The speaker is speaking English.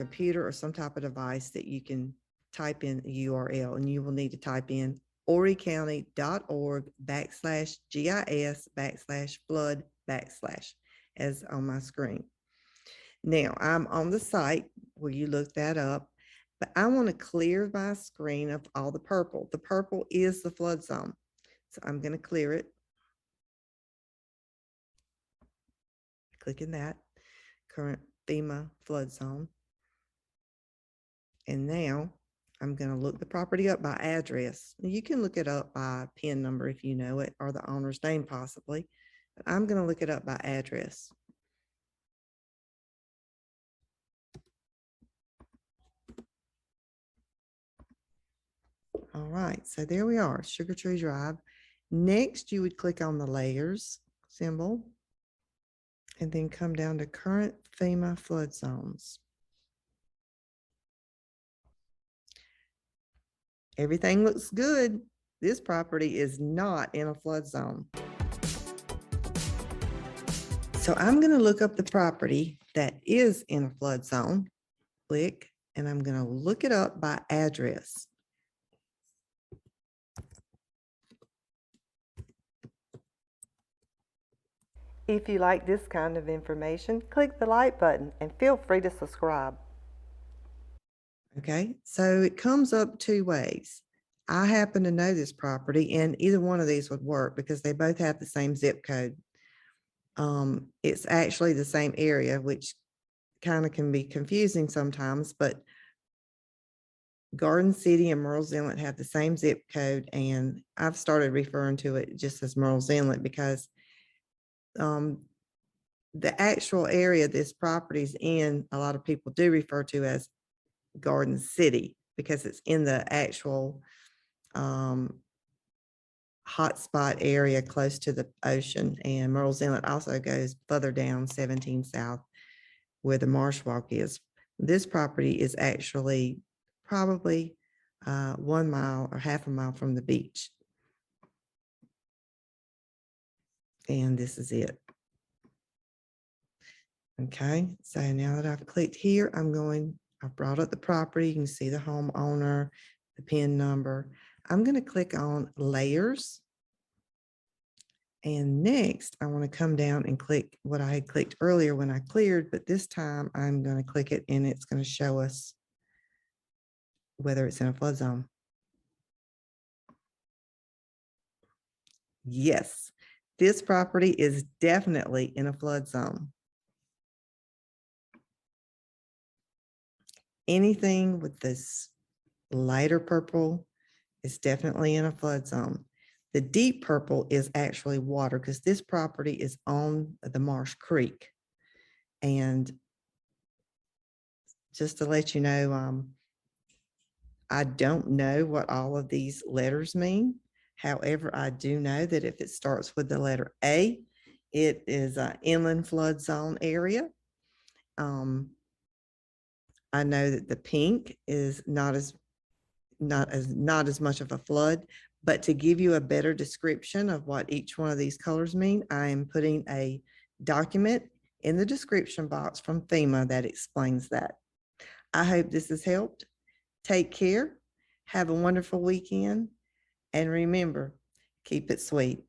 computer or some type of device that you can type in a URL, and you will need to type in horrycounty.org/GIS/flood/ as on my screen. Now I'm on the site where you look that up, but I want to clear my screen of all the purple. The purple is the flood zone. So I'm going to clear it. Clicking that current FEMA flood zone. And now I'm going to look the property up by address. You can look it up by PIN number if you know it, or the owner's name possibly, but I'm going to look it up by address. All right, so there we are, Sugar Tree Drive. Next, you would click on the layers symbol and then come down to current FEMA flood zones. Everything looks good. This property is not in a flood zone. So I'm going to look up the property that is in a flood zone. Click, and I'm going to look it up by address. If you like this kind of information, click the like button and feel free to subscribe. Okay, so it comes up two ways. I happen to know this property, and either one of these would work because they both have the same zip code. It's actually the same area, which kind of can be confusing sometimes, but Garden City and Murrells Inlet have the same zip code, and I've started referring to it just as Murrells Inlet because the actual area this property's in, a lot of people do refer to as Garden City because it's in the actual hotspot area close to the ocean. And Murrells Inlet also goes further down 17 South where the Marsh Walk is. This property is actually probably 1 mile or half a mile from the beach. And this is it. Okay, so now that I've clicked here, I've brought up the property. You can see the homeowner, the PIN number. I'm going to click on layers. And next, I want to come down and click what I had clicked earlier when I cleared, but this time I'm going to click it and it's going to show us whether it's in a flood zone. Yes, this property is definitely in a flood zone. Anything with this lighter purple is definitely in a flood zone. The deep purple is actually water because this property is on the Marsh Creek. And just to let you know, I don't know what all of these letters mean. However, I do know that if it starts with the letter A, it is an inland flood zone area. I know that the pink is not as much of a flood, but to give you a better description of what each one of these colors mean, I am putting a document in the description box from FEMA that explains that. I hope this has helped. Take care. Have a wonderful weekend. And remember, keep it sweet.